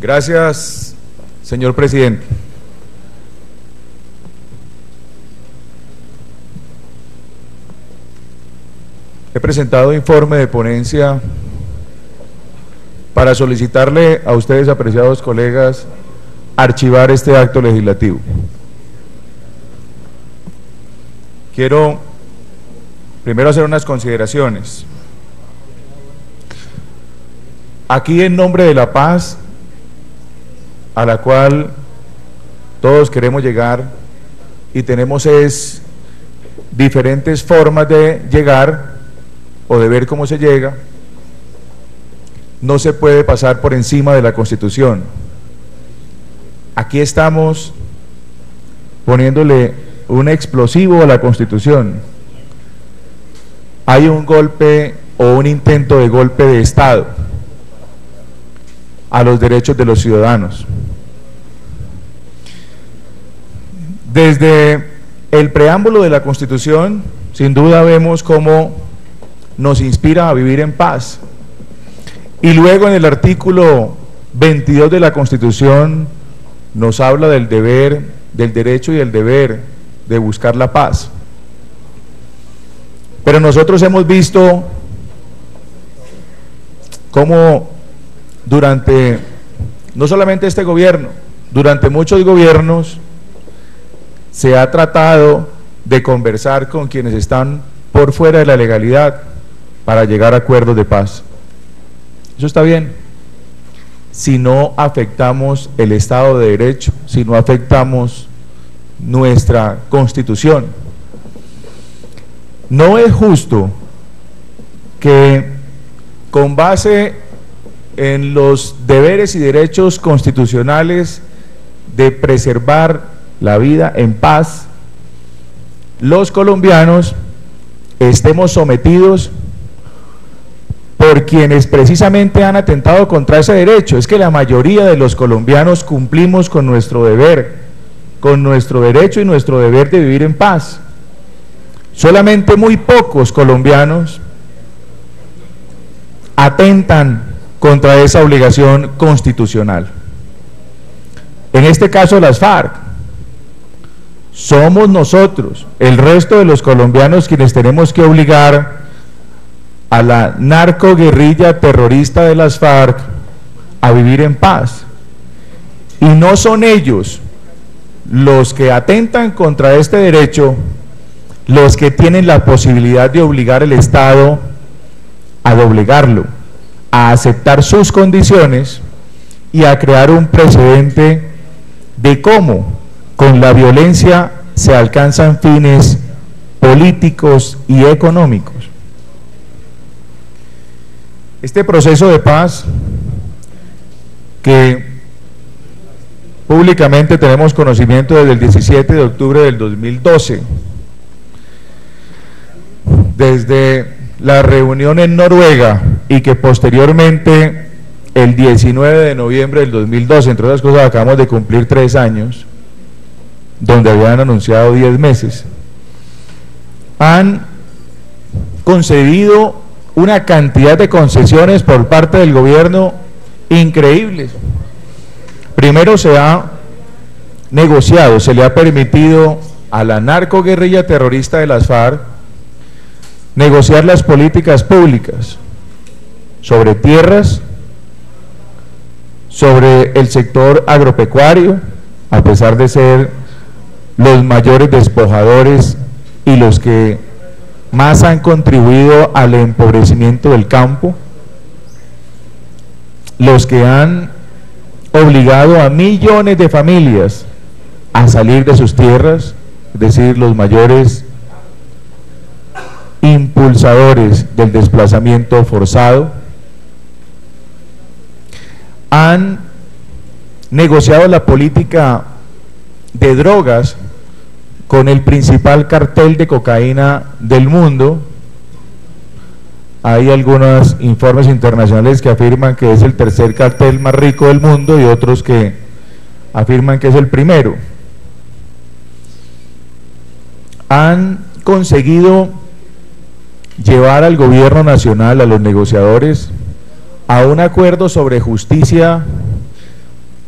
Gracias, señor presidente. He presentado informe de ponencia para solicitarle a ustedes, apreciados colegas, archivar este acto legislativo. Quiero primero hacer unas consideraciones. Aquí, en nombre de la paz, a la cual todos queremos llegar, y tenemos diferentes formas de llegar o de ver cómo se llega, no se puede pasar por encima de la Constitución. Aquí estamos poniéndole un explosivo a la Constitución. Hay un golpe o un intento de golpe de Estado a los derechos de los ciudadanos. Desde el preámbulo de la Constitución, sin duda vemos cómo nos inspira a vivir en paz. Y luego en el artículo 22 de la Constitución nos habla del deber, del derecho y el deber de buscar la paz. Pero nosotros hemos visto cómo durante, no solamente este gobierno, durante muchos gobiernos se ha tratado de conversar con quienes están por fuera de la legalidad para llegar a acuerdos de paz. Eso está bien, si no afectamos el Estado de Derecho, si no afectamos nuestra Constitución. No es justo que, con base en los deberes y derechos constitucionales de preservar la vida en paz, los colombianos estemos sometidos por quienes precisamente han atentado contra ese derecho. Es que la mayoría de los colombianos cumplimos con nuestro deber, con nuestro derecho y nuestro deber de vivir en paz. Solamente muy pocos colombianos atentan contra esa obligación constitucional. En este caso, las FARC. Somos nosotros, el resto de los colombianos, quienes tenemos que obligar a la narcoguerrilla terrorista de las FARC a vivir en paz. Y no son ellos los que atentan contra este derecho los que tienen la posibilidad de obligar al Estado a doblegarlo, a aceptar sus condiciones y a crear un precedente de cómo con la violencia se alcanzan fines políticos y económicos. Este proceso de paz, que públicamente tenemos conocimiento desde el 17 de octubre del 2012, desde la reunión en Noruega, y que posteriormente el 19 de noviembre del 2012, entre otras cosas, acabamos de cumplir 3 años, donde habían anunciado 10 meses, han concedido una cantidad de concesiones por parte del gobierno increíbles. Primero se ha negociado, se le ha permitido a la narcoguerrilla terrorista de las FARC negociar las políticas públicas sobre tierras, sobre el sector agropecuario, a pesar de ser los mayores despojadores y los que más han contribuido al empobrecimiento del campo, los que han obligado a millones de familias a salir de sus tierras, es decir, los mayores impulsadores del desplazamiento forzado. Han negociado la política de drogas con el principal cartel de cocaína del mundo. Hay algunos informes internacionales que afirman que es el tercer cartel más rico del mundo y otros que afirman que es el primero. Han conseguido llevar al gobierno nacional, a los negociadores, a un acuerdo sobre justicia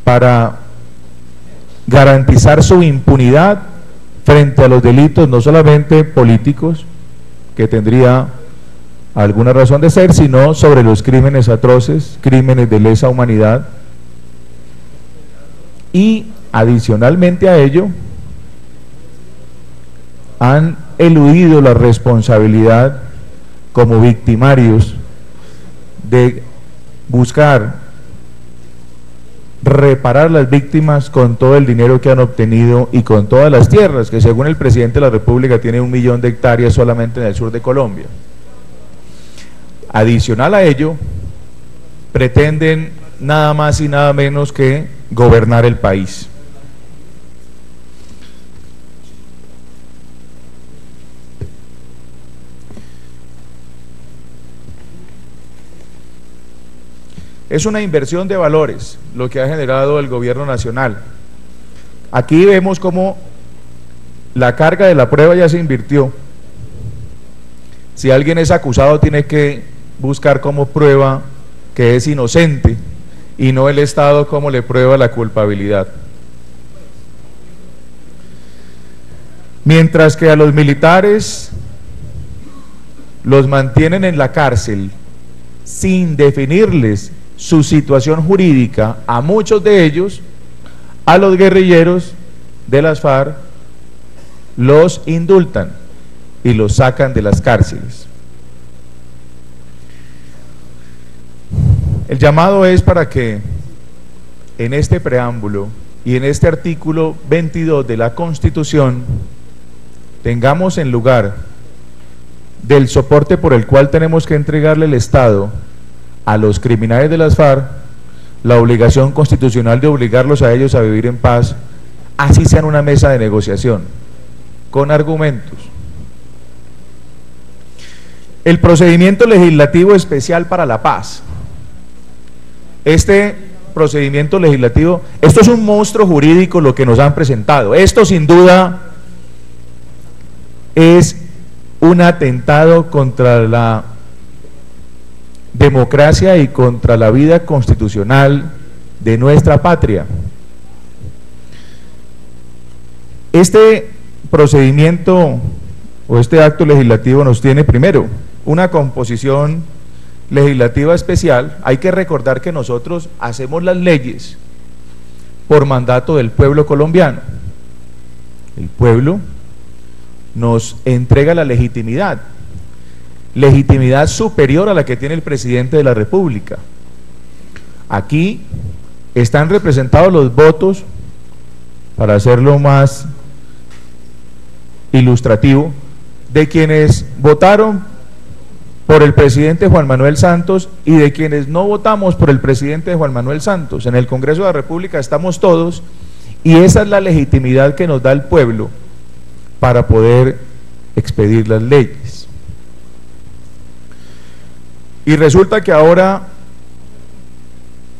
para garantizar su impunidad frente a los delitos no solamente políticos, que tendría alguna razón de ser, sino sobre los crímenes atroces, crímenes de lesa humanidad. Y adicionalmente a ello, han eludido la responsabilidad como victimarios de buscar reparar las víctimas con todo el dinero que han obtenido y con todas las tierras, que según el presidente de la República tiene 1 millón de hectáreas solamente en el sur de Colombia. Adicional a ello, pretenden nada más y nada menos que gobernar el país. Es una inversión de valores lo que ha generado el gobierno nacional. Aquí vemos cómo la carga de la prueba ya se invirtió. Si alguien es acusado, tiene que buscar como prueba que es inocente y no el Estado como le prueba la culpabilidad. Mientras que a los militares los mantienen en la cárcel sin definirles su situación jurídica, a muchos de ellos, a los guerrilleros de las FARC, los indultan y los sacan de las cárceles. El llamado es para que en este preámbulo y en este artículo 22 de la Constitución tengamos, en lugar del soporte por el cual tenemos que entregarle el Estado a los criminales de las FARC, la obligación constitucional de obligarlos a ellos a vivir en paz, así sea en una mesa de negociación, con argumentos. El procedimiento legislativo especial para la paz. Este procedimiento legislativo, esto es un monstruo jurídico lo que nos han presentado. Esto sin duda es un atentado contra la democracia y contra la vida constitucional de nuestra patria. Este procedimiento o este acto legislativo nos tiene primero una composición legislativa especial. Hay que recordar que nosotros hacemos las leyes por mandato del pueblo colombiano. El pueblo nos entrega la legitimidad superior a la que tiene el presidente de la República. Aquí están representados los votos, para hacerlo más ilustrativo, de quienes votaron por el presidente Juan Manuel Santos y de quienes no votamos por el presidente Juan Manuel Santos. En el Congreso de la República estamos todos y esa es la legitimidad que nos da el pueblo para poder expedir las leyes. Y resulta que ahora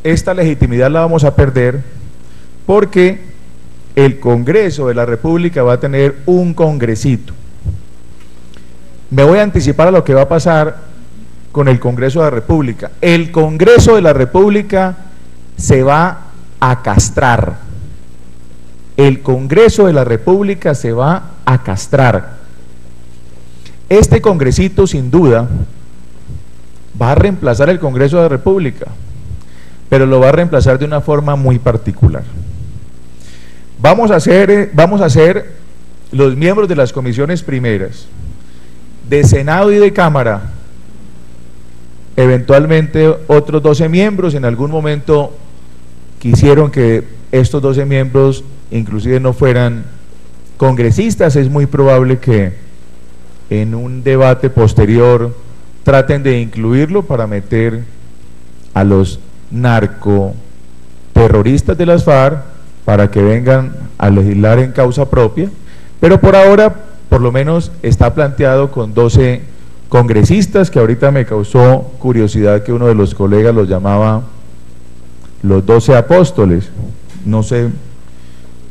esta legitimidad la vamos a perder porque el Congreso de la República va a tener un congresito. Me voy a anticipar a lo que va a pasar con el Congreso de la República. El Congreso de la República se va a castrar. El Congreso de la República se va a castrar. Este congresito, sin duda, va a reemplazar el Congreso de la República, pero lo va a reemplazar de una forma muy particular. Vamos a ser los miembros de las comisiones primeras, de Senado y de Cámara, eventualmente otros 12 miembros. En algún momento quisieron que estos 12 miembros inclusive no fueran congresistas. Es muy probable que en un debate posterior traten de incluirlo para meter a los narcoterroristas de las FARC para que vengan a legislar en causa propia, pero por ahora por lo menos está planteado con 12 congresistas, que ahorita me causó curiosidad que uno de los colegas los llamaba los 12 apóstoles. No sé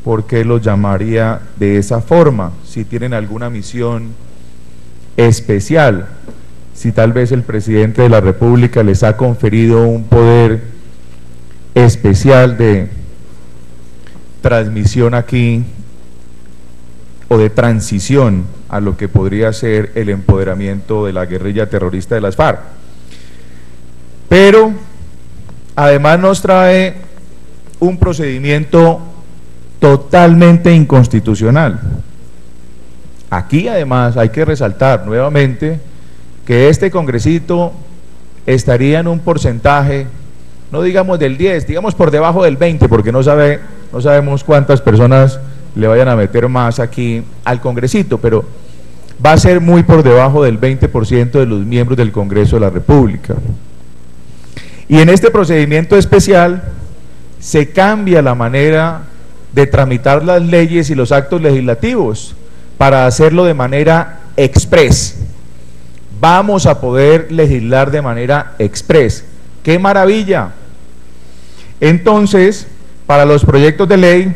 por qué los llamaría de esa forma, si tienen alguna misión especial, si tal vez el presidente de la República les ha conferido un poder especial de transmisión aquí o de transición a lo que podría ser el empoderamiento de la guerrilla terrorista de las FARC. Pero además nos trae un procedimiento totalmente inconstitucional. Aquí además hay que resaltar nuevamente que este congresito estaría en un porcentaje, no digamos del 10, digamos por debajo del 20, porque no sabemos cuántas personas le vayan a meter más aquí al congresito, pero va a ser muy por debajo del 20% de los miembros del Congreso de la República. Y en este procedimiento especial se cambia la manera de tramitar las leyes y los actos legislativos para hacerlo de manera express. Vamos a poder legislar de manera express. ¡Qué maravilla! Entonces, para los proyectos de ley,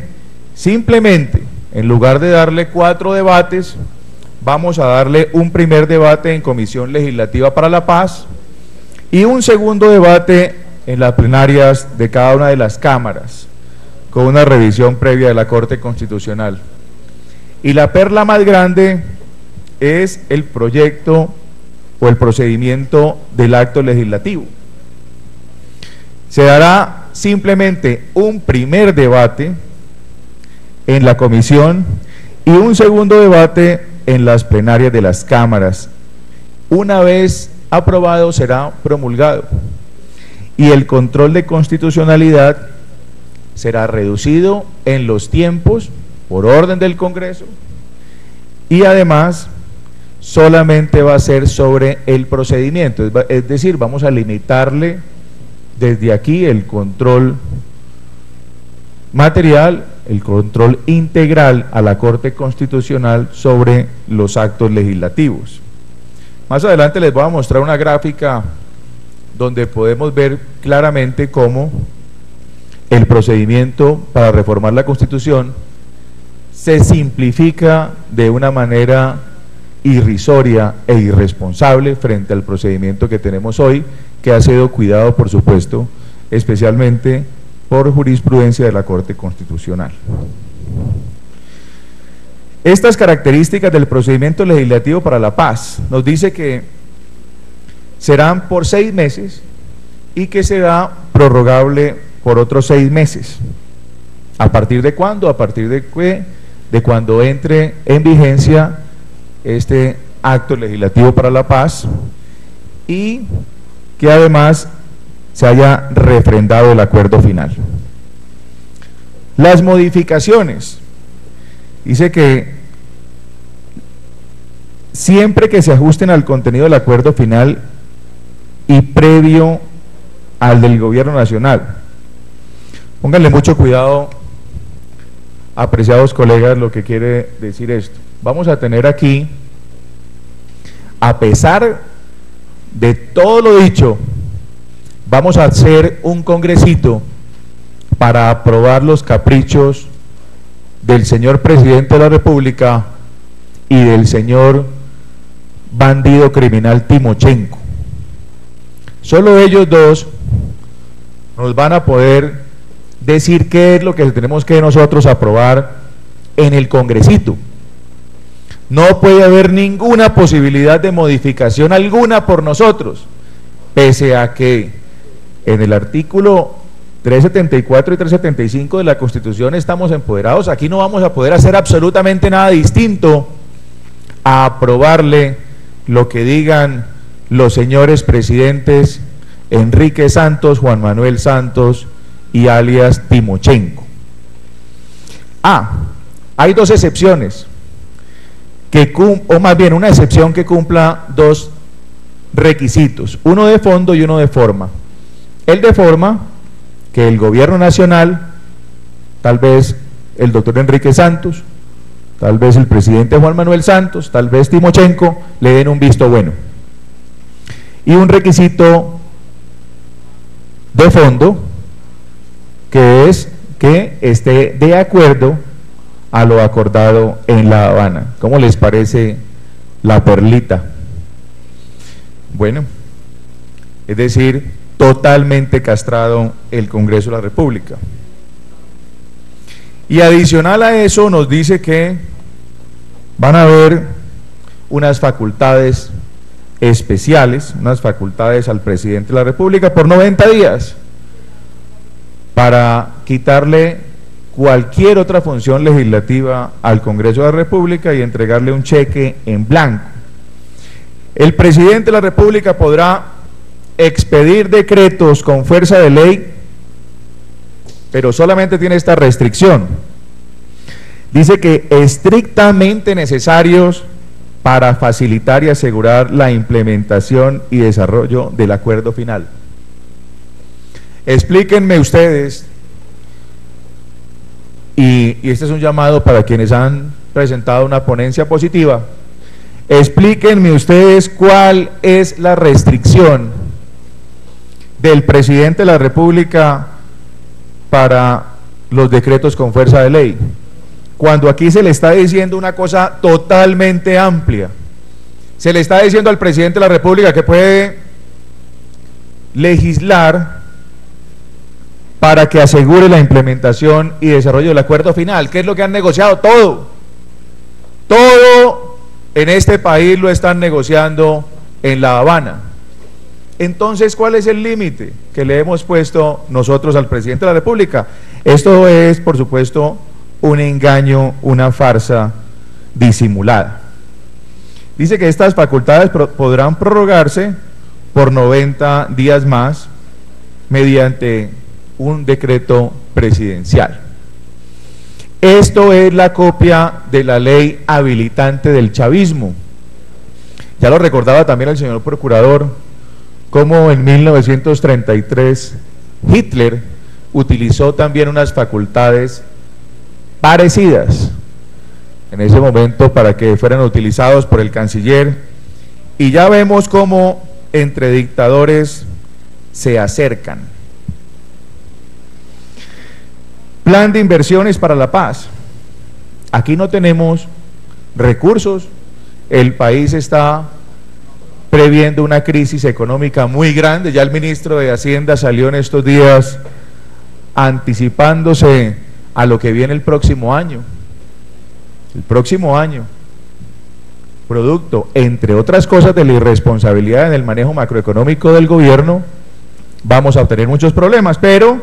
simplemente, en lugar de darle 4 debates, vamos a darle un primer debate en Comisión Legislativa para la Paz y un segundo debate en las plenarias de cada una de las cámaras, con una revisión previa de la Corte Constitucional. Y la perla más grande es el proyecto o el procedimiento del acto legislativo. Se dará simplemente un primer debate en la comisión y un segundo debate en las plenarias de las cámaras. Una vez aprobado será promulgado y el control de constitucionalidad será reducido en los tiempos por orden del Congreso y además solamente va a ser sobre el procedimiento, es decir, vamos a limitarle desde aquí el control material, el control integral a la Corte Constitucional sobre los actos legislativos. Más adelante les voy a mostrar una gráfica donde podemos ver claramente cómo el procedimiento para reformar la Constitución se simplifica de una manera irrisoria e irresponsable frente al procedimiento que tenemos hoy, que ha sido cuidado, por supuesto, especialmente por jurisprudencia de la Corte Constitucional. Estas características del procedimiento legislativo para la paz nos dice que serán por 6 meses y que será prorrogable por otros 6 meses. ¿A partir de cuándo? A partir de cuando entre en vigencia este acto legislativo para la paz y que además se haya refrendado el acuerdo final. Las modificaciones, dice que siempre que se ajusten al contenido del acuerdo final y previo al del gobierno nacional. Pónganle mucho cuidado, apreciados colegas, lo que quiere decir esto. Vamos a tener aquí, a pesar de todo lo dicho, vamos a hacer un congresito para aprobar los caprichos del señor presidente de la República y del señor bandido criminal Timochenko. Solo ellos dos nos van a poder decir qué es lo que tenemos que nosotros aprobar en el congresito. No puede haber ninguna posibilidad de modificación alguna por nosotros, pese a que en el artículo 374 y 375 de la Constitución estamos empoderados. Aquí no vamos a poder hacer absolutamente nada distinto a aprobarle lo que digan los señores presidentes Enrique Santos, Juan Manuel Santos y alias Timochenko. Hay 2 excepciones, o más bien una excepción que cumpla 2 requisitos, uno de fondo y uno de forma. El de forma, que el gobierno nacional, tal vez el doctor Enrique Santos, tal vez el presidente Juan Manuel Santos, tal vez Timochenko, le den un visto bueno. Y un requisito de fondo, que es que esté de acuerdo a lo acordado en La Habana. ¿Cómo les parece la perlita? Bueno, es decir, totalmente castrado el Congreso de la República. Y adicional a eso nos dice que van a haber unas facultades especiales, unas facultades al presidente de la República por 90 días para quitarle cualquier otra función legislativa al Congreso de la República y entregarle un cheque en blanco. El presidente de la República podrá expedir decretos con fuerza de ley, pero solamente tiene esta restricción. Dice que estrictamente necesarios para facilitar y asegurar la implementación y desarrollo del acuerdo final. Explíquenme ustedes, y este es un llamado para quienes han presentado una ponencia positiva, explíquenme ustedes cuál es la restricción del presidente de la República para los decretos con fuerza de ley, cuando aquí se le está diciendo una cosa totalmente amplia. Se le está diciendo al presidente de la República que puede legislar para que asegure la implementación y desarrollo del acuerdo final. ¿Qué es lo que han negociado? Todo en este país lo están negociando en La Habana. Entonces, ¿cuál es el límite que le hemos puesto nosotros al presidente de la República? Esto es, por supuesto, un engaño, una farsa disimulada. Dice que estas facultades podrán prorrogarse por 90 días más mediante un decreto presidencial. Esto es la copia de la ley habilitante del chavismo. Ya lo recordaba también el señor procurador, como en 1933 Hitler utilizó también unas facultades parecidas en ese momento para que fueran utilizados por el canciller, y ya vemos cómo entre dictadores se acercan. Plan de inversiones para la paz. Aquí no tenemos recursos, el país está previendo una crisis económica muy grande, ya el ministro de Hacienda salió en estos días anticipándose a lo que viene el próximo año. El próximo año, producto, entre otras cosas, de la irresponsabilidad en el manejo macroeconómico del gobierno, vamos a tener muchos problemas, pero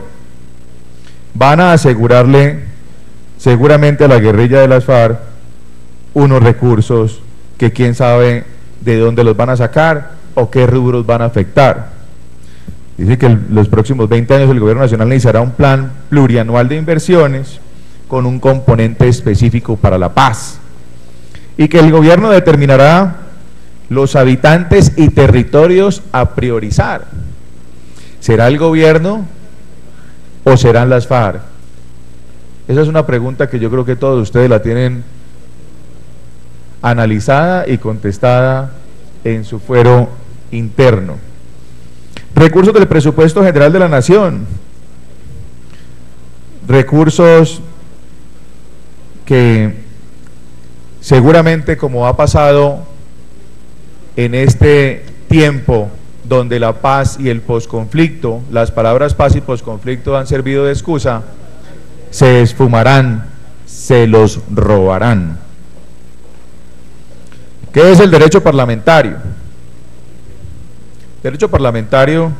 van a asegurarle seguramente a la guerrilla de las FARC unos recursos que quién sabe de dónde los van a sacar o qué rubros van a afectar. Dice que los próximos 20 años el gobierno nacional necesitará un plan plurianual de inversiones con un componente específico para la paz, y que el gobierno determinará los habitantes y territorios a priorizar. ¿Será el gobierno o serán las FARC? Esa es una pregunta que yo creo que todos ustedes la tienen analizada y contestada en su fuero interno. Recursos del presupuesto general de la nación, recursos que seguramente, como ha pasado en este tiempo donde la paz y el posconflicto, las palabras paz y posconflicto han servido de excusa, se esfumarán, se los robarán. ¿Qué es el derecho parlamentario? El derecho parlamentario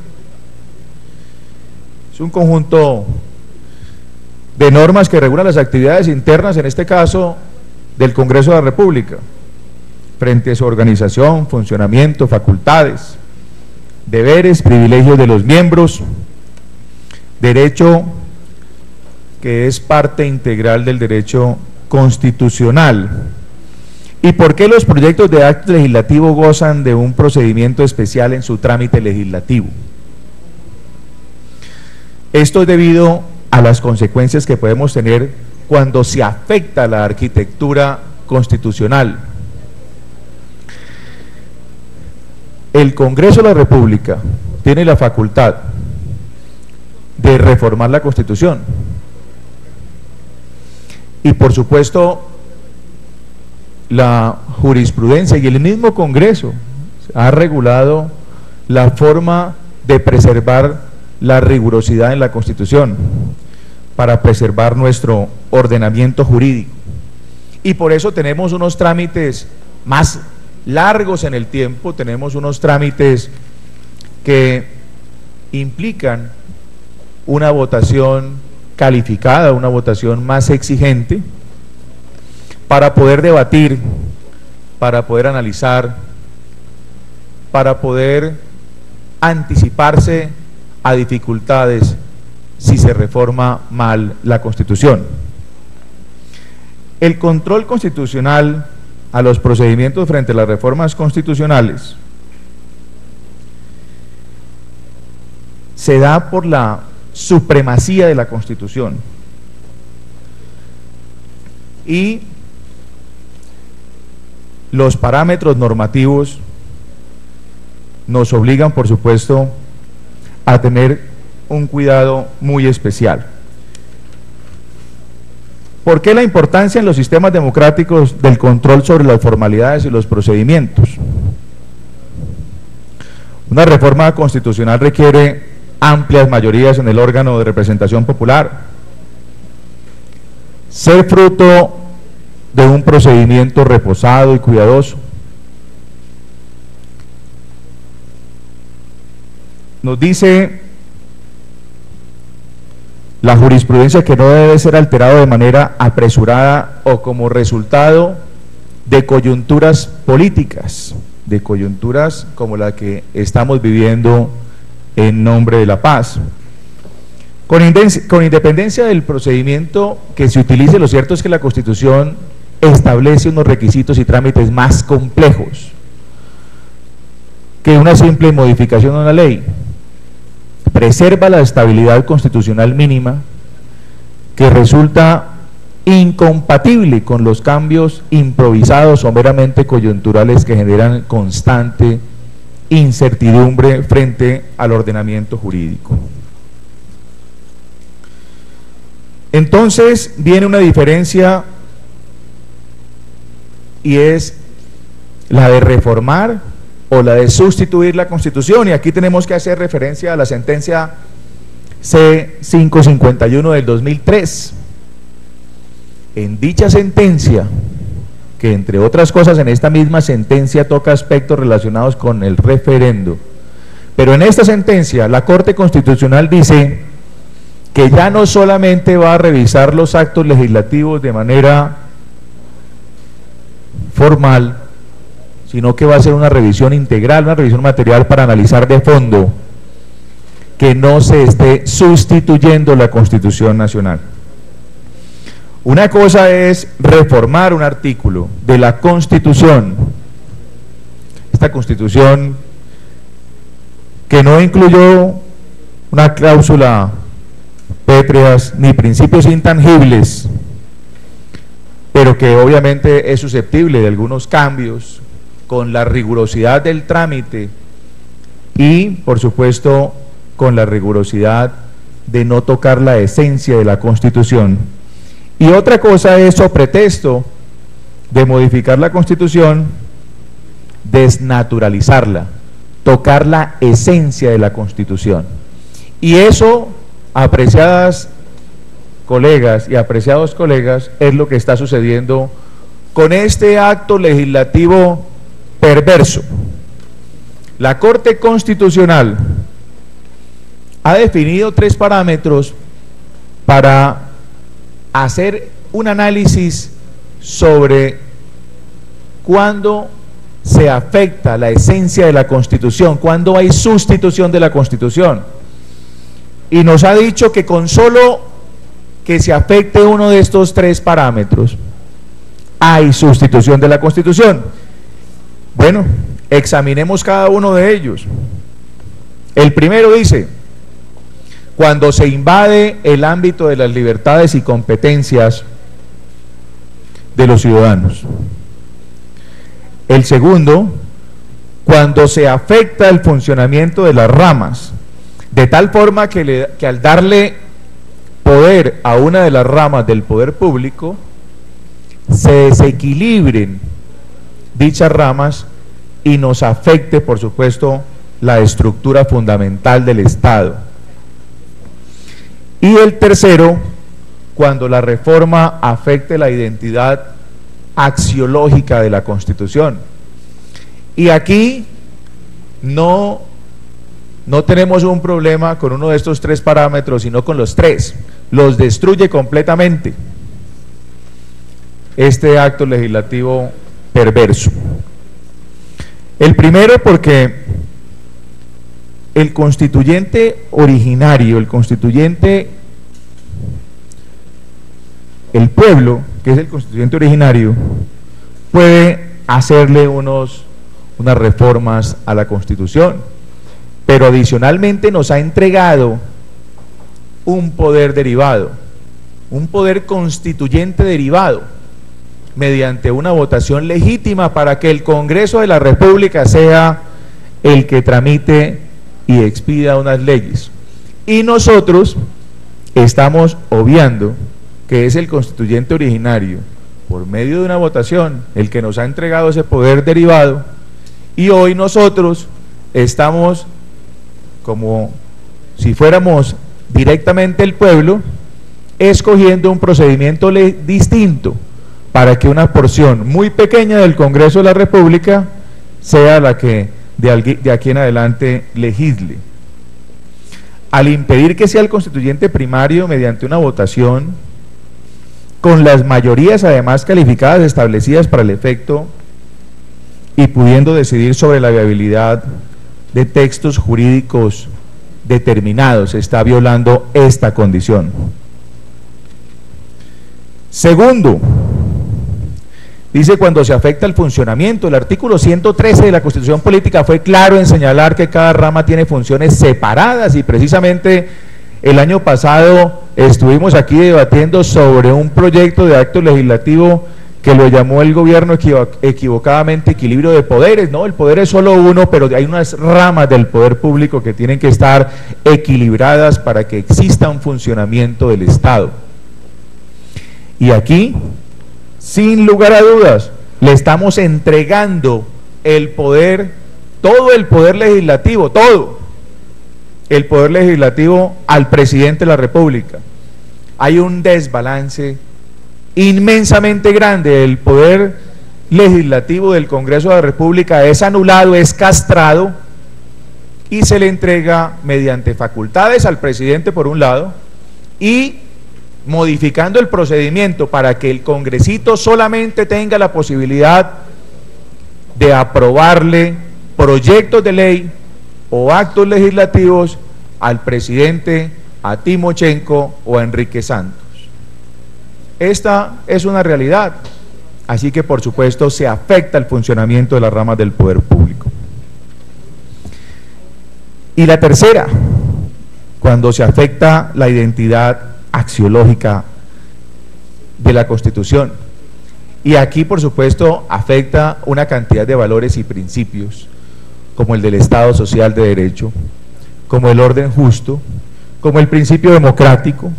es un conjunto de normas que regulan las actividades internas, en este caso, del Congreso de la República, frente a su organización, funcionamiento, facultades, deberes, privilegios de los miembros, derecho que es parte integral del derecho constitucional. ¿Y por qué los proyectos de acto legislativo gozan de un procedimiento especial en su trámite legislativo? Esto es debido a las consecuencias que podemos tener cuando se afecta la arquitectura constitucional. El Congreso de la República tiene la facultad de reformar la Constitución, y por supuesto la jurisprudencia y el mismo Congreso ha regulado la forma de preservar la rigurosidad en la Constitución. para preservar nuestro ordenamiento jurídico. Y por eso tenemos unos trámites más largos en el tiempo, tenemos unos trámites que implican una votación calificada, una votación más exigente, para poder debatir, para poder analizar, para poder anticiparse a dificultades si se reforma mal la Constitución. El control constitucional a los procedimientos frente a las reformas constitucionales se da por la supremacía de la Constitución y los parámetros normativos nos obligan, por supuesto, a tener un cuidado muy especial. ¿Por qué la importancia en los sistemas democráticos del control sobre las formalidades y los procedimientos? Una reforma constitucional requiere amplias mayorías en el órgano de representación popular, ser fruto de un procedimiento reposado y cuidadoso. Nos dice la jurisprudencia que no debe ser alterado de manera apresurada o como resultado de coyunturas políticas, de coyunturas como la que estamos viviendo en nombre de la paz. Con independencia del procedimiento que se utilice, lo cierto es que la Constitución establece unos requisitos y trámites más complejos que una simple modificación de una ley. Preserva la estabilidad constitucional mínima que resulta incompatible con los cambios improvisados o meramente coyunturales que generan constante incertidumbre frente al ordenamiento jurídico. Entonces viene una diferencia y es la de reformar o la de sustituir la Constitución, y aquí tenemos que hacer referencia a la sentencia C551 del 2003. En dicha sentencia, que entre otras cosas en esta misma sentencia toca aspectos relacionados con el referendo, pero en esta sentencia la Corte Constitucional dice que ya no solamente va a revisar los actos legislativos de manera formal, sino que va a hacer una revisión integral, una revisión material para analizar de fondo que no se esté sustituyendo la Constitución Nacional. Una cosa es reformar un artículo de la Constitución, esta Constitución que no incluyó una cláusula pétreas ni principios intangibles, pero que obviamente es susceptible de algunos cambios con la rigurosidad del trámite y, por supuesto, con la rigurosidad de no tocar la esencia de la Constitución. Y otra cosa es, o pretexto de modificar la Constitución, desnaturalizarla, tocar la esencia de la Constitución. Y eso, apreciadas colegas y apreciados colegas, es lo que está sucediendo con este acto legislativo perverso. La Corte Constitucional ha definido 3 parámetros para hacer un análisis sobre cuándo se afecta la esencia de la Constitución, cuándo hay sustitución de la Constitución. Y nos ha dicho que con solo que se afecte uno de estos 3 parámetros, hay sustitución de la Constitución. Bueno, examinemos cada uno de ellos. El primero dice: cuando se invade el ámbito de las libertades y competencias de los ciudadanos. El segundo, cuando se afecta el funcionamiento de las ramas, de tal forma que al darle poder a una de las ramas del poder público, se desequilibren dichas ramas y nos afecte, por supuesto, la estructura fundamental del Estado. Y el tercero, cuando la reforma afecte la identidad axiológica de la Constitución. Y aquí no tenemos un problema con uno de estos tres parámetros, sino con los tres. Los destruye completamente este acto legislativo perverso. El primero, porque el constituyente originario, el pueblo, que es el constituyente originario, puede hacerle unas reformas a la Constitución, pero adicionalmente nos ha entregado un poder derivado, un poder constituyente derivado, mediante una votación legítima para que el Congreso de la República sea el que tramite y expida unas leyes. Y nosotros estamos obviando que es el constituyente originario, por medio de una votación, el que nos ha entregado ese poder derivado, y hoy nosotros estamos, como si fuéramos directamente el pueblo, escogiendo un procedimiento distinto para que una porción muy pequeña del Congreso de la República sea la que de aquí en adelante legisle. Al impedir que sea el constituyente primario mediante una votación, con las mayorías además calificadas establecidas para el efecto y pudiendo decidir sobre la viabilidad de textos jurídicos determinados, se está violando esta condición. Segundo, dice cuando se afecta el funcionamiento. El artículo 113 de la Constitución Política fue claro en señalar que cada rama tiene funciones separadas, y precisamente el año pasado estuvimos aquí debatiendo sobre un proyecto de acto legislativo que lo llamó el gobierno equivocadamente equilibrio de poderes. No, el poder es solo uno, pero hay unas ramas del poder público que tienen que estar equilibradas para que exista un funcionamiento del Estado. Y aquí, sin lugar a dudas, le estamos entregando el poder, todo el poder legislativo, todo el poder legislativo al presidente de la República. Hay un desbalance inmensamente grande. El poder legislativo del Congreso de la República es anulado, es castrado, y se le entrega mediante facultades al presidente por un lado, y modificando el procedimiento para que el congresito solamente tenga la posibilidad de aprobarle proyectos de ley o actos legislativos al presidente, a Timochenko o a Enrique Santos. Esta es una realidad, así que por supuesto se afecta el funcionamiento de las ramas del poder público. Y la tercera, cuando se afecta la identidad axiológica de la Constitución, y aquí por supuesto afecta una cantidad de valores y principios, como el del Estado social de derecho, como el orden justo, como el principio democrático,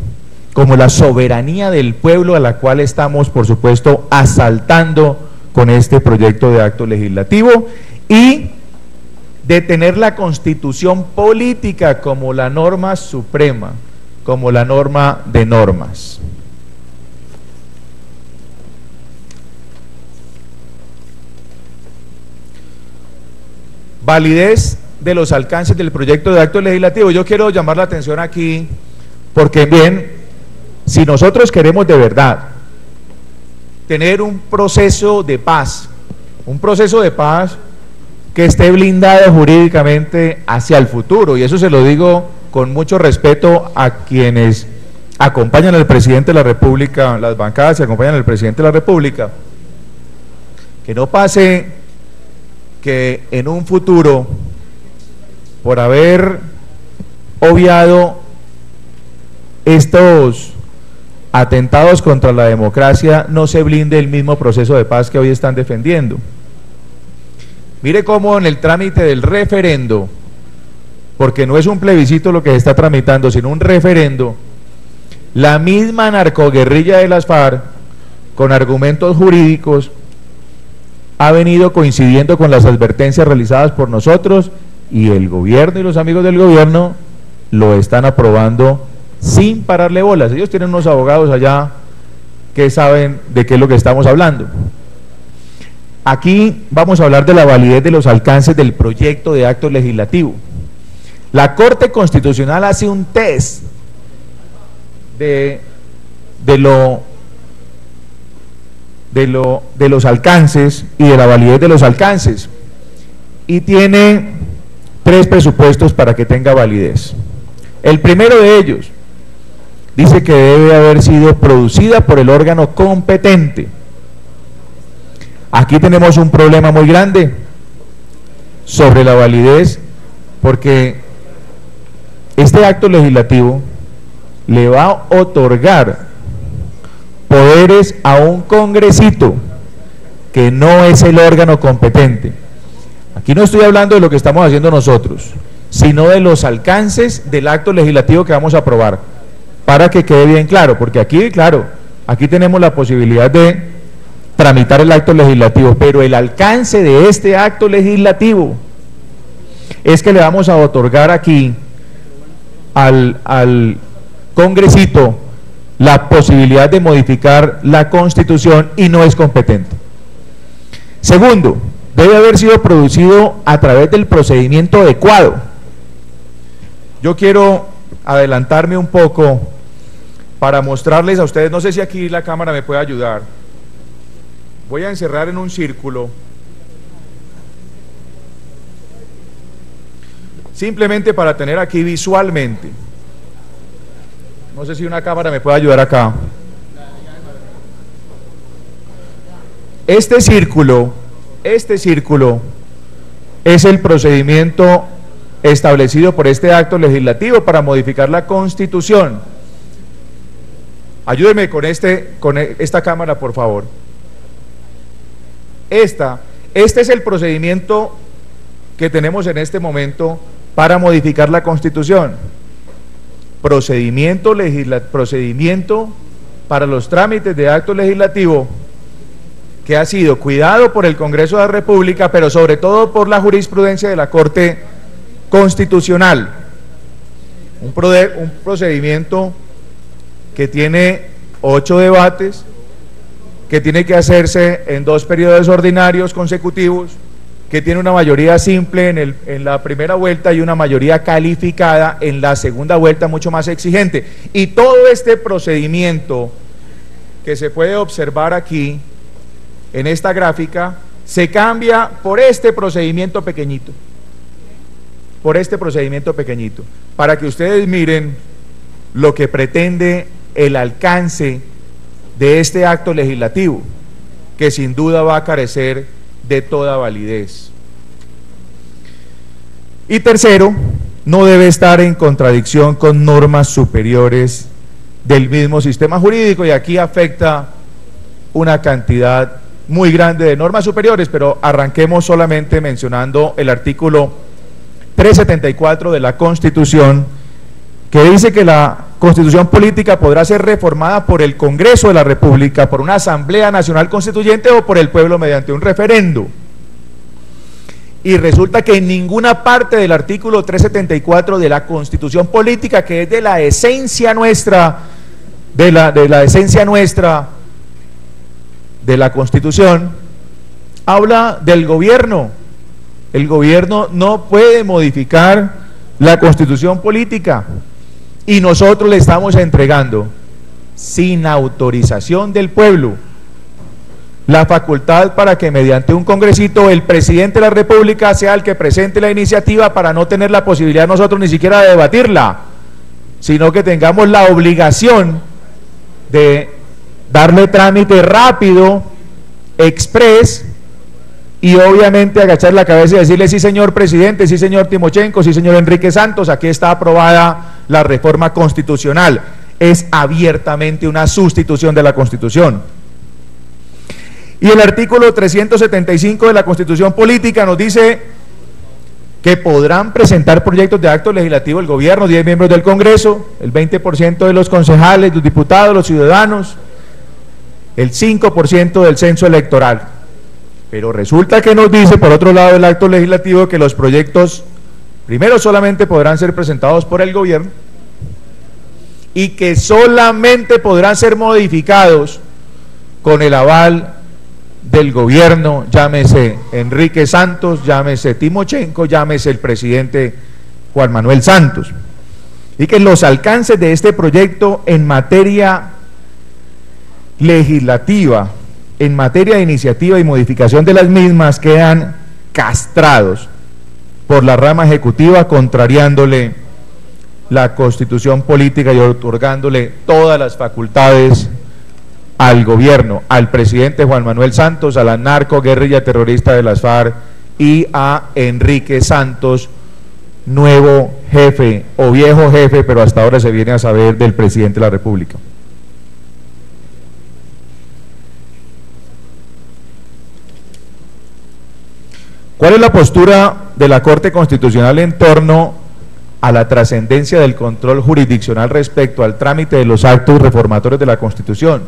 como la soberanía del pueblo, a la cual estamos por supuesto asaltando con este proyecto de acto legislativo, y de tener la Constitución política como la norma suprema, como la norma de normas. Validez de los alcances del proyecto de acto legislativo. Yo quiero llamar la atención aquí, porque bien, si nosotros queremos de verdad tener un proceso de paz que esté blindado jurídicamente hacia el futuro, y eso se lo digo con mucho respeto a quienes acompañan al presidente de la República, las bancadas que acompañan al presidente de la República, que no pase que en un futuro, por haber obviado estos atentados contra la democracia, no se blinde el mismo proceso de paz que hoy están defendiendo. Mire cómo en el trámite del referendo, porque no es un plebiscito lo que se está tramitando, sino un referendo, la misma narcoguerrilla de las FARC, con argumentos jurídicos, ha venido coincidiendo con las advertencias realizadas por nosotros, y el gobierno y los amigos del gobierno lo están aprobando sin pararle bolas. Ellos tienen unos abogados allá que saben de qué es lo que estamos hablando. Aquí vamos a hablar de la validez de los alcances del proyecto de acto legislativo. La Corte Constitucional hace un test de los alcances y de la validez de los alcances, y tiene 3 presupuestos para que tenga validez. El primero de ellos dice que debe haber sido producida por el órgano competente. Aquí tenemos un problema muy grande sobre la validez, porque este acto legislativo le va a otorgar poderes a un congresito que no es el órgano competente. Aquí no estoy hablando de lo que estamos haciendo nosotros, sino de los alcances del acto legislativo que vamos a aprobar, para que quede bien claro, porque aquí, claro, aquí tenemos la posibilidad de tramitar el acto legislativo, pero el alcance de este acto legislativo es que le vamos a otorgar aquí al congresito la posibilidad de modificar la Constitución y no es competente. Segundo, debe haber sido producido a través del procedimiento adecuado. Yo quiero adelantarme un poco para mostrarles a ustedes, no sé si aquí la cámara me puede ayudar. Voy a encerrar en un círculo, simplemente para tener aquí visualmente. No sé si una cámara me puede ayudar acá. Este círculo es el procedimiento establecido por este acto legislativo para modificar la Constitución. Ayúdenme con esta cámara, por favor. Este es el procedimiento que tenemos en este momento para modificar la Constitución. Procedimiento para los trámites de acto legislativo que ha sido cuidado por el Congreso de la República, pero sobre todo por la jurisprudencia de la Corte Constitucional. Un procedimiento que tiene 8 debates, que tiene que hacerse en 2 periodos ordinarios consecutivos, que tiene una mayoría simple en la primera vuelta y una mayoría calificada en la segunda vuelta, mucho más exigente. Y todo este procedimiento que se puede observar aquí en esta gráfica se cambia por este procedimiento pequeñito, para que ustedes miren lo que pretende el alcance de este acto legislativo, que sin duda va a carecer de toda validez. Y tercero, no debe estar en contradicción con normas superiores del mismo sistema jurídico, y aquí afecta una cantidad muy grande de normas superiores, pero arranquemos solamente mencionando el artículo 374 de la Constitución, que dice que la Constitución política podrá ser reformada por el Congreso de la República, por una Asamblea Nacional Constituyente o por el pueblo mediante un referendo. Y resulta que en ninguna parte del artículo 374 de la Constitución política, que es de la esencia nuestra, de la esencia nuestra de la Constitución, habla del gobierno. El gobierno no puede modificar la Constitución política, y nosotros le estamos entregando, sin autorización del pueblo, la facultad para que mediante un congresito el presidente de la República sea el que presente la iniciativa, para no tener la posibilidad nosotros ni siquiera de debatirla, sino que tengamos la obligación de darle trámite rápido, express, y obviamente agachar la cabeza y decirle: sí señor presidente, sí señor Timochenko, sí señor Enrique Santos, aquí está aprobada la reforma constitucional. Es abiertamente una sustitución de la Constitución. Y el artículo 375 de la Constitución política nos dice que podrán presentar proyectos de acto legislativo el gobierno, 10 miembros del Congreso, el 20% de los concejales, los diputados, los ciudadanos, el 5% del censo electoral. Pero resulta que nos dice, por otro lado, el acto legislativo, que los proyectos, primero, solamente podrán ser presentados por el gobierno, y que solamente podrán ser modificados con el aval del gobierno, llámese Enrique Santos, llámese Timochenko, llámese el presidente Juan Manuel Santos, y que los alcances de este proyecto en materia legislativa, en materia de iniciativa y modificación de las mismas, quedan castrados por la rama ejecutiva, contrariándole la Constitución política y otorgándole todas las facultades al gobierno, al presidente Juan Manuel Santos, a la narcoguerrilla terrorista de las FARC y a Enrique Santos, nuevo jefe o viejo jefe, pero hasta ahora se viene a saber, del presidente de la República. ¿Cuál es la postura de la Corte Constitucional en torno a la trascendencia del control jurisdiccional respecto al trámite de los actos reformatorios de la Constitución?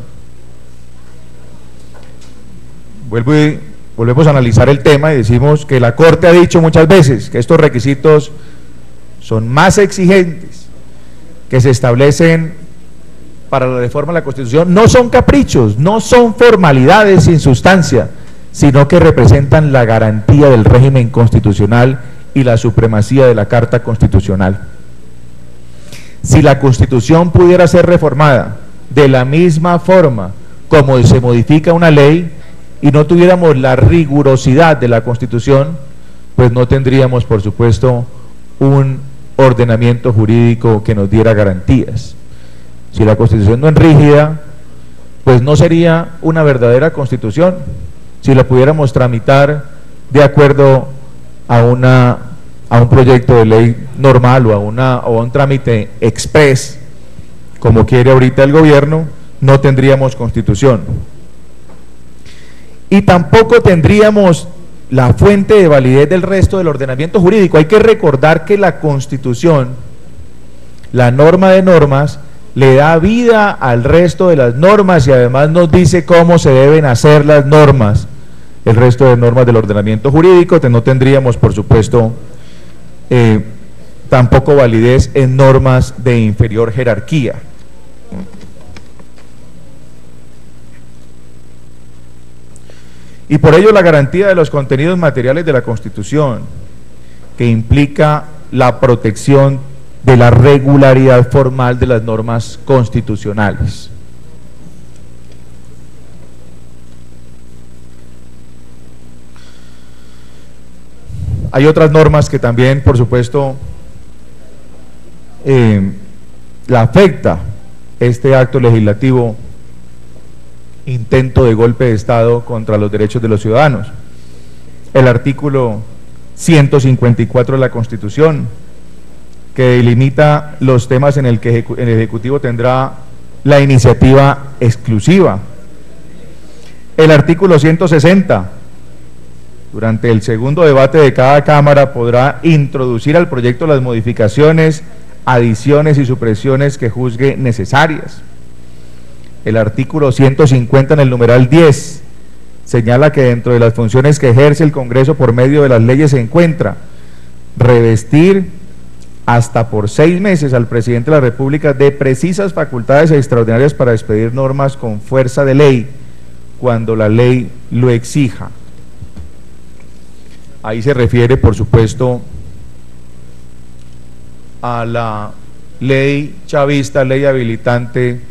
Volvemos a analizar el tema y decimos que la Corte ha dicho muchas veces que estos requisitos son más exigentes que se establecen para la reforma de la Constitución. No son caprichos, no son formalidades sin sustancia, sino que representan la garantía del régimen constitucional y la supremacía de la Carta Constitucional. Si la Constitución pudiera ser reformada de la misma forma como se modifica una ley y no tuviéramos la rigurosidad de la Constitución, pues no tendríamos, por supuesto, un ordenamiento jurídico que nos diera garantías. Si la Constitución no es rígida, pues no sería una verdadera Constitución. Si la pudiéramos tramitar de acuerdo a un proyecto de ley normal o a un trámite express, como quiere ahorita el gobierno, no tendríamos Constitución. Y tampoco tendríamos la fuente de validez del resto del ordenamiento jurídico. Hay que recordar que la Constitución, la norma de normas, le da vida al resto de las normas y además nos dice cómo se deben hacer las normas, el resto de normas del ordenamiento jurídico. No tendríamos, por supuesto, tampoco validez en normas de inferior jerarquía. Y por ello la garantía de los contenidos materiales de la Constitución, que implica la protección de la regularidad formal de las normas constitucionales. Hay otras normas que también, por supuesto, la afecta este acto legislativo, intento de golpe de Estado contra los derechos de los ciudadanos. El artículo 154 de la Constitución, que delimita los temas en el que el Ejecutivo tendrá la iniciativa exclusiva. El artículo 160, durante el segundo debate de cada Cámara podrá introducir al proyecto las modificaciones, adiciones y supresiones que juzgue necesarias. El artículo 150 en el numeral 10 señala que dentro de las funciones que ejerce el Congreso por medio de las leyes se encuentra revestir hasta por 6 meses al presidente de la República de precisas facultades extraordinarias para expedir normas con fuerza de ley cuando la ley lo exija. Ahí se refiere, por supuesto, a la ley chavista, ley habilitante,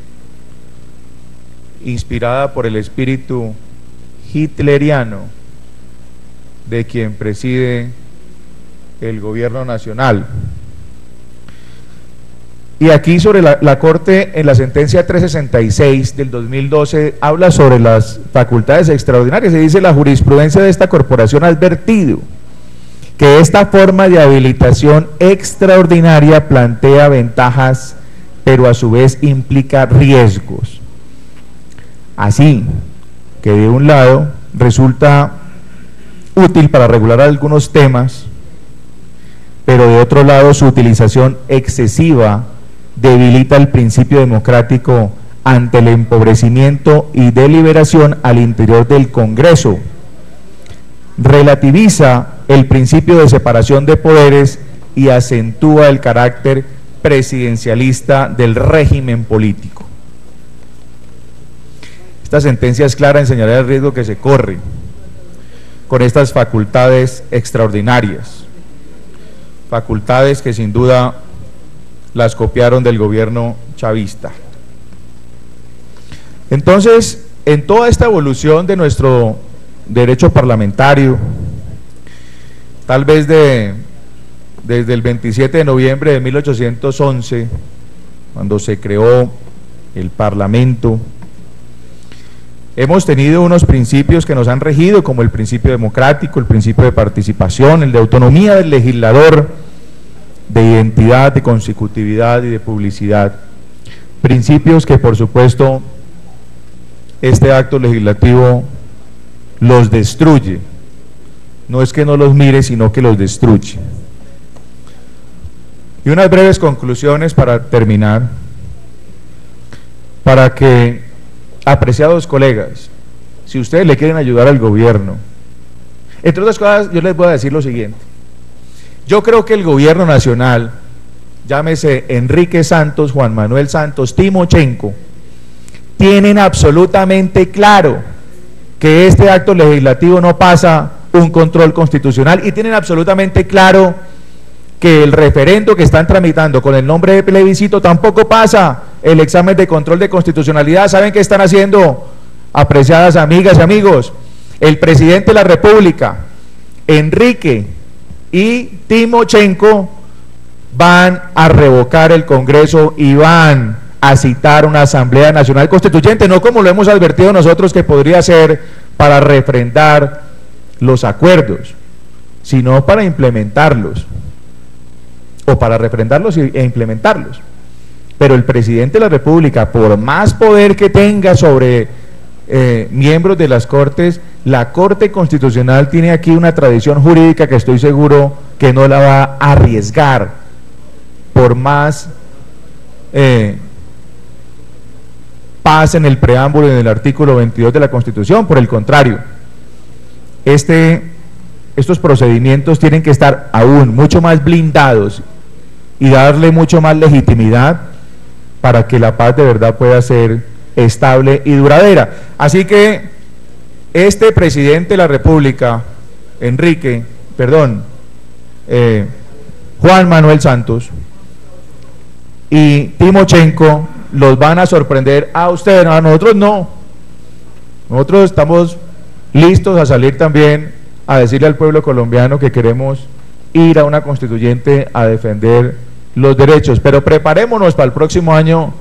inspirada por el espíritu hitleriano de quien preside el gobierno nacional. Y aquí sobre la Corte, en la sentencia 366 del 2012, habla sobre las facultades extraordinarias y dice: la jurisprudencia de esta corporación ha advertido que esta forma de habilitación extraordinaria plantea ventajas, pero a su vez implica riesgos. Así que de un lado resulta útil para regular algunos temas, pero de otro lado su utilización excesiva debilita el principio democrático ante el empobrecimiento y deliberación al interior del Congreso, relativiza el principio de separación de poderes y acentúa el carácter presidencialista del régimen político. Esta sentencia es clara en señalar el riesgo que se corre con estas facultades extraordinarias, facultades que sin duda las copiaron del gobierno chavista. Entonces, en toda esta evolución de nuestro derecho parlamentario, tal vez desde el 27 de noviembre de 1811, cuando se creó el Parlamento, hemos tenido unos principios que nos han regido, como el principio democrático, el principio de participación, el de autonomía del legislador, de identidad, de consecutividad y de publicidad. Principios que, por supuesto, este acto legislativo los destruye. No es que no los mire, sino que los destruye. Y unas breves conclusiones para terminar, para que, apreciados colegas, si ustedes le quieren ayudar al gobierno, entre otras cosas, yo les voy a decir lo siguiente. Yo creo que el gobierno nacional, llámese Enrique Santos, Juan Manuel Santos, Timochenko, tienen absolutamente claro que este acto legislativo no pasa un control constitucional, y tienen absolutamente claro que el referendo que están tramitando con el nombre de plebiscito tampoco pasa el examen de control de constitucionalidad. ¿Saben qué están haciendo, apreciadas amigas y amigos? El presidente de la República, Enrique y Timochenko, van a revocar el Congreso y van a citar una Asamblea Nacional Constituyente, no como lo hemos advertido nosotros que podría ser para refrendar los acuerdos, sino para implementarlos, o para refrendarlos e implementarlos. Pero el presidente de la República, por más poder que tenga sobre miembros de las Cortes, la Corte Constitucional tiene aquí una tradición jurídica que estoy seguro que no la va a arriesgar, por más paz en el preámbulo y en el artículo 22 de la Constitución. Por el contrario, estos procedimientos tienen que estar aún mucho más blindados y darle mucho más legitimidad para que la paz de verdad pueda ser estable y duradera. Así que este presidente de la República, Juan Manuel Santos y Timochenko, los van a sorprender a ustedes, a nosotros no. Nosotros estamos listos a salir también a decirle al pueblo colombiano que queremos ir a una constituyente a defender los derechos, pero preparémonos para el próximo año,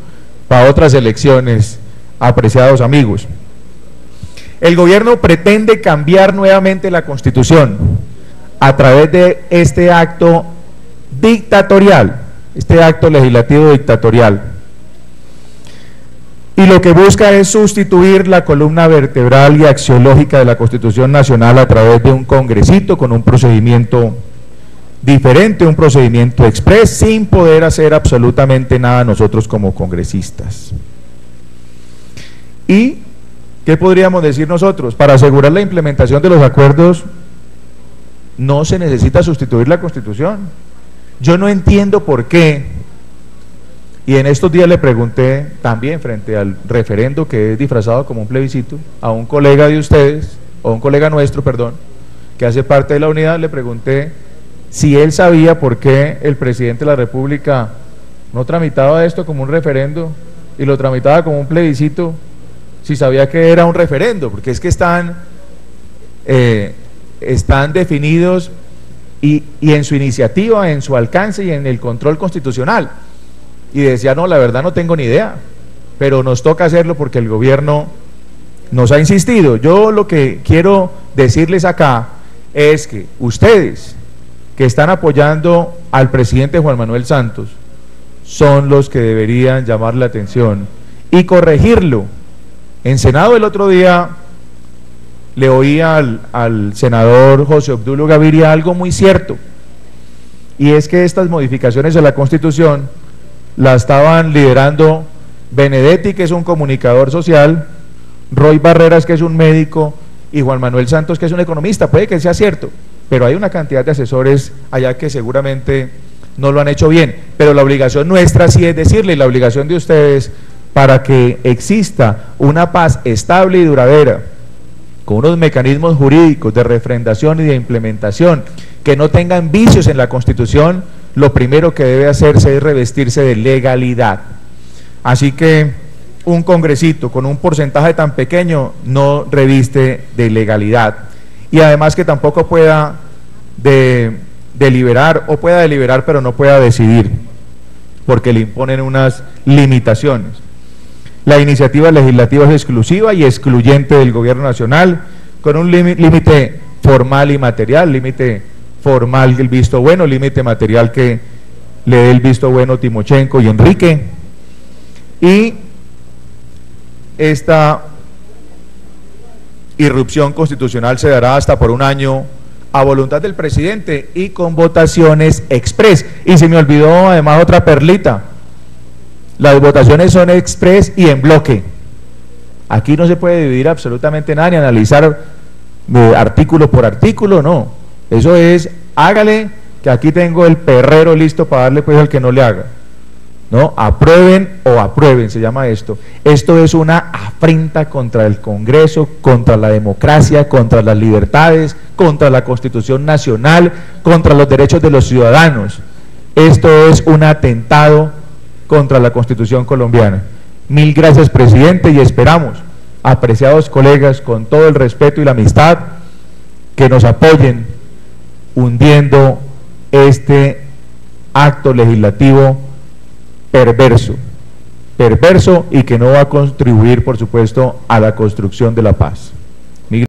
para otras elecciones, apreciados amigos. El gobierno pretende cambiar nuevamente la Constitución a través de este acto dictatorial, este acto legislativo dictatorial, y lo que busca es sustituir la columna vertebral y axiológica de la Constitución Nacional a través de un congresito con un procedimiento diferente, un procedimiento exprés, sin poder hacer absolutamente nada nosotros como congresistas. ¿Y qué podríamos decir nosotros? Para asegurar la implementación de los acuerdos no se necesita sustituir la Constitución. Yo no entiendo por qué, y en estos días le pregunté también frente al referendo que es disfrazado como un plebiscito a un colega de ustedes, o un colega nuestro, perdón, que hace parte de la unidad, le pregunté si él sabía por qué el presidente de la República no tramitaba esto como un referendo y lo tramitaba como un plebiscito, si sabía que era un referendo, porque es que están definidos y en su iniciativa, en su alcance y en el control constitucional. Y decía, no, la verdad no tengo ni idea, pero nos toca hacerlo porque el gobierno nos ha insistido. Yo lo que quiero decirles acá es que ustedes que están apoyando al presidente Juan Manuel Santos son los que deberían llamar la atención y corregirlo. En Senado el otro día le oí al senador José Obdulio Gaviria algo muy cierto, y es que estas modificaciones a la Constitución la estaban liderando Benedetti, que es un comunicador social, Roy Barreras, que es un médico, y Juan Manuel Santos, que es un economista. Puede que sea cierto, pero hay una cantidad de asesores allá que seguramente no lo han hecho bien, pero la obligación nuestra sí es decirle, y la obligación de ustedes, para que exista una paz estable y duradera, con unos mecanismos jurídicos de refrendación y de implementación que no tengan vicios en la Constitución, lo primero que debe hacerse es revestirse de legalidad. Así que un congresito con un porcentaje tan pequeño no reviste de legalidad, y además que tampoco pueda deliberar, o pueda deliberar pero no pueda decidir, porque le imponen unas limitaciones. La iniciativa legislativa es exclusiva y excluyente del gobierno nacional, con un límite formal y material, límite formal el visto bueno, límite material que le dé el visto bueno Timochenko y Enrique, y esta irrupción constitucional se dará hasta por un año a voluntad del presidente y con votaciones express. Y se me olvidó además otra perlita: las votaciones son express y en bloque. Aquí no se puede dividir absolutamente nada ni analizar artículo por artículo, no. Eso es, hágale, que aquí tengo el perrero listo para darle pues al que no le haga. ¿No? Aprueben o aprueben, se llama esto. Esto es una afrenta contra el Congreso, contra la democracia, contra las libertades, contra la Constitución Nacional, contra los derechos de los ciudadanos. Esto es un atentado contra la Constitución colombiana. Mil gracias, presidente, y esperamos, apreciados colegas, con todo el respeto y la amistad, que nos apoyen hundiendo este acto legislativo perverso y que no va a contribuir, por supuesto, a la construcción de la paz.